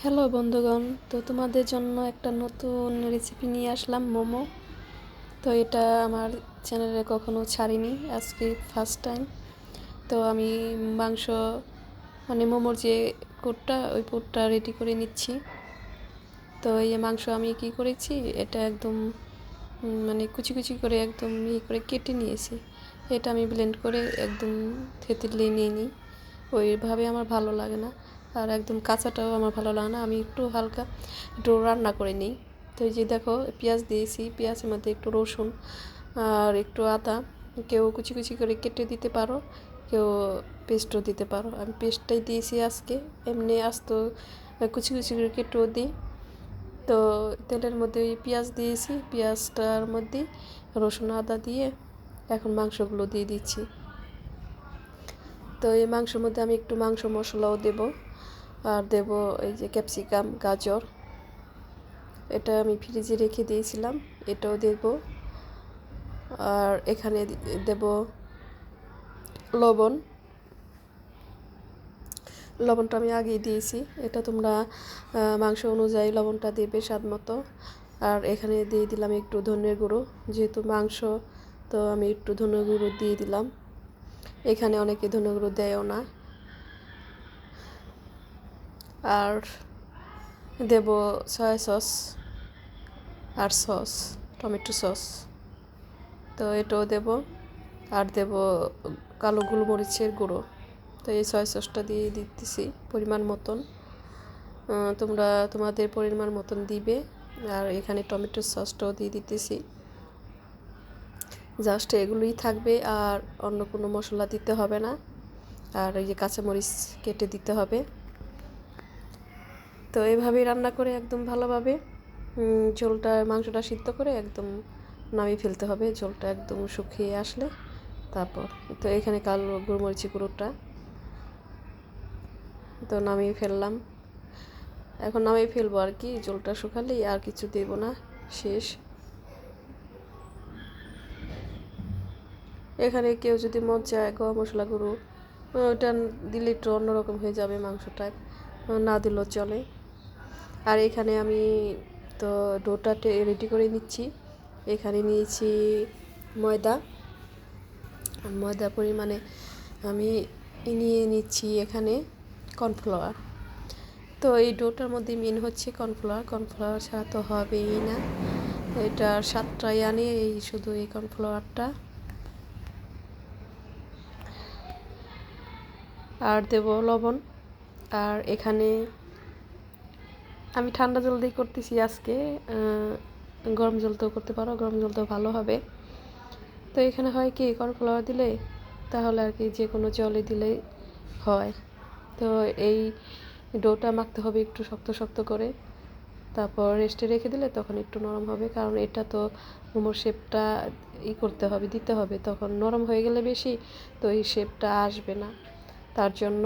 Hello বন্ধুগণ, তো তোমাদের জন্য একটা নতুন রেসিপি নিয়ে আসলাম, মোমো। তো এটা আমার চ্যানেলে কখনো ছাড়িনি, আজকে ফার্স্ট টাইম। তো আমি মাংস মোমোর যে পুরটা, ওই পুরটা রেডি করে নিচ্ছি। তো এই মাংস আমি কি করেছি, এটা একদম কুচি কুচি করে একদম করে কেটে নিয়েছি। এটা আমি ব্লেন্ড করে একদম থেতলে নিয়ে নিই। ওইভাবে আমার ভালো লাগে না, আর একদম কাঁচাটাও আমার ভালো লাগে না। আমি একটু হালকা একটু রান্না করে নিই। তো এই যে দেখো, পেঁয়াজ দিয়েছি, পেঁয়াজের মধ্যে একটু রসুন আর একটু আদা, কেউ কুচি কুচি করে কেটে দিতে পারো, কেউ পেস্টও দিতে পারো। আমি পেস্টটাই দিয়েছি আজকে, এমনি আস্ত কুচি কুচি করে কেটেও দিই। তো তেলের মধ্যে ওই পেঁয়াজ দিয়েছি, পেঁয়াজটার মধ্যে রসুন আদা দিয়ে এখন মাংসগুলো দিয়ে দিচ্ছি। তো এই মাংসের মধ্যে আমি একটু মাংস মশলাও দেব, আর দেব এই যে ক্যাপসিকাম, গাজর, এটা আমি ফ্রিজে রেখে দিয়েছিলাম, এটাও দেব। আর এখানে দেব লবণ, লবণটা আমি আগেই দিয়েছি। এটা তোমরা মাংস অনুযায়ী লবণটা দেবে স্বাদ মতো। আর এখানে দিয়ে দিলাম একটু ধনের গুঁড়ো, যেহেতু মাংস, তো আমি একটু ধনের গুঁড়ো দিয়ে দিলাম। এখানে অনেকে ধনের গুঁড়ো দেয়ও না। আর দেব সয়া সস আর সস, টমেটো সস, তো এটাও দেব। আর দেব কালো গোলমরিচের গুঁড়ো। তো এই সয়া সসটা দিয়ে দিতেছি পরিমাণ মতন, তোমরা তোমাদের পরিমাণ মতন দিবে। আর এখানে টমেটো সসটাও দিয়ে দিতেছি। জাস্ট এগুলোই থাকবে, আর অন্য কোনো মশলা দিতে হবে না। আর এই যে কাঁচামরিচ কেটে দিতে হবে। তো এইভাবেই রান্না করে একদম ভালোভাবে ঝোলটা, মাংসটা সিদ্ধ করে একদম নামিয়ে ফেলতে হবে, ঝোলটা একদম শুকিয়ে আসলে। তারপর তো এখানে কালো গোলমরিচি গুঁড়োটা তো নামিয়ে ফেললাম। এখন নামিয়ে ফেলবো আর কি, ঝোলটা শুকালেই, আর কিছু দেব না, শেষ। এখানে কেউ যদি মন চায় গরম মশলা গুঁড়ো, ওটা দিলে একটু অন্যরকম হয়ে যাবে মাংসটা, না দিলেও চলে। আর এখানে আমি তো ডোটা রেডি করে নিচ্ছি। এখানে নিয়েছি ময়দা, পরিমাণে আমি নিয়ে নিচ্ছি এখানে কর্নফ্লাওয়ার। তো এই ডোটার মধ্যে মেন হচ্ছে কর্নফ্লাওয়ার ছাড়া তো হবেই না। এটার স্বাদটাই আনে এই শুধু এই কর্নফ্লাওয়ারটা। আর দেব লবণ। আর এখানে আমি ঠান্ডা জল দিয়ে করতেছি আজকে, গরম জলতেও করতে পারো, গরম জলতেও ভালো হবে। তো এখানে হয় কি, কর্নফ্লাওয়ার দিলে তাহলে আর কি যে কোনো জলে দিলেই হয়। তো এই ডোটা মাখতে হবে একটু শক্ত শক্ত করে, তারপর রেস্টে রেখে দিলে তখন একটু নরম হবে। কারণ এটা তো মোমোর শেপটা করতে হবে, দিতে হবে, তখন নরম হয়ে গেলে বেশি, তো এই শেপটা আসবে না। তার জন্য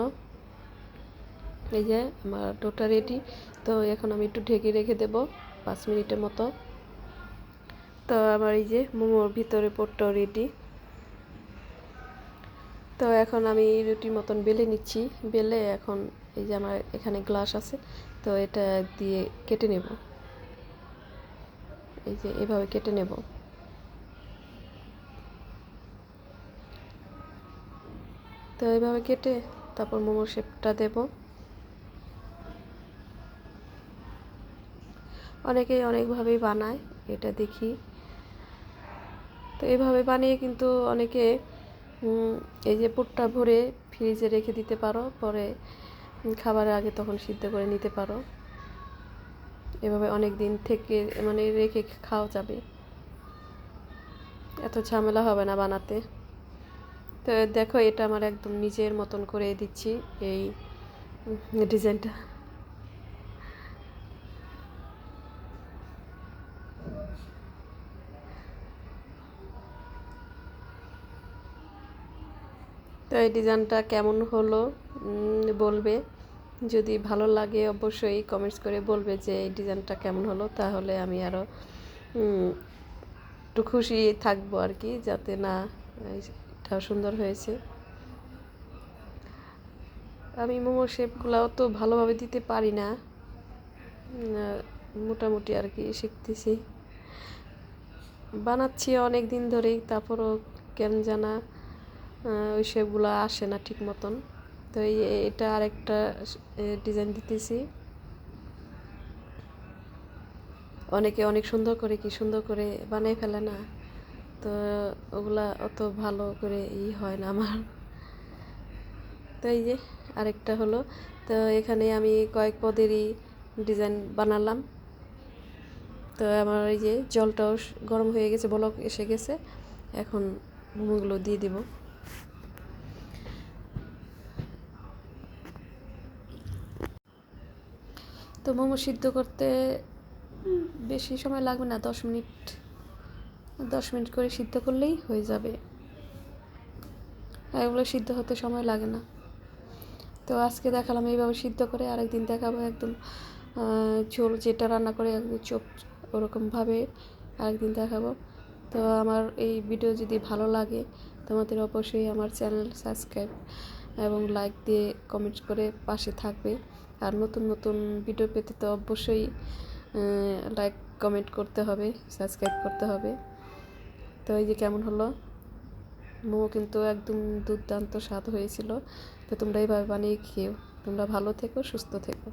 এই যে আমার ডোটা রেডি। তো এখন আমি একটু ঢেকে রেখে দেব 5 মিনিটের মতো। তো আমার এই যে মোমোর ভিতরে পুরটাও রেডি। তো এখন আমি রুটির মতন বেলে নিচ্ছি, বেলে এখন এই যে আমার এখানে গ্লাস আছে, তো এটা দিয়ে কেটে নেব। এই যে এভাবে কেটে নেব। তো এইভাবে কেটে তারপর মোমোর শেপটা দেব। অনেকেই অনেকভাবেই বানায়, এটা দেখি। তো এইভাবে বানিয়ে কিন্তু অনেকে এই যে পুরটা ভরে ফ্রিজে রেখে দিতে পারো, পরে খাবারের আগে তখন সিদ্ধ করে নিতে পারো। এভাবে অনেক দিন থেকে রেখে খাওয়া যাবে, এত ঝামেলা হবে না বানাতে। তো দেখো, এটা আমার একদম নিজের মতন করে দিচ্ছি এই ডিজাইনটা। তো এই ডিজাইনটা কেমন হলো বলবে, যদি ভালো লাগে অবশ্যই কমেন্টস করে বলবে যে এই ডিজাইনটা কেমন হলো, তাহলে আমি আরও একটু খুশি থাকবো আর কি, যাতে না এটা সুন্দর হয়েছে। আমি মোমোর শেপগুলোও তো ভালোভাবে দিতে পারি না, মোটামুটি আর কি শিখতেছি, বানাচ্ছি অনেক দিন ধরেই, তারপরও কেন জানা ওই শেপগুলো আসে না ঠিক মতন। তো এটা আরেকটা ডিজাইন দিতেছি। অনেকে অনেক সুন্দর করে কি সুন্দর করে বানিয়ে ফেলে না, তো ওগুলা অত ভালো করে হয় না আমার। তো এই যে আরেকটা হলো, তো এখানে আমি কয়েক পদেরই ডিজাইন বানালাম। তো আমার এই যে জলটাও গরম হয়ে গেছে, বলক এসে গেছে, এখন মোমোগুলো দিয়ে দেব। তো মোমো সিদ্ধ করতে বেশি সময় লাগবে না, 10 মিনিট করে সিদ্ধ করলেই হয়ে যাবে, এগুলো সিদ্ধ হতে সময় লাগে না। তো আজকে দেখালাম এইভাবে সিদ্ধ করে, আরেকদিন দেখাবো একদম ঝোল যেটা রান্না করে একদম চোপ ওরকমভাবে আরেকদিন দেখাবো। তো আমার এই ভিডিও যদি ভালো লাগে তোমাদের অবশ্যই আমার চ্যানেল সাবস্ক্রাইব এবং লাইক দিয়ে কমেন্ট করে পাশে থাকবে। আর নতুন নতুন ভিডিও পেতে তো অবশ্যই লাইক কমেন্ট করতে হবে, সাবস্ক্রাইব করতে হবে। তো এই যে কেমন হলো মোমো, কিন্তু একদম দুর্দান্ত স্বাদ হয়েছিল। তো তোমরা এইভাবে বানিয়ে খেও। তোমরা ভালো থেকো, সুস্থ থেকো।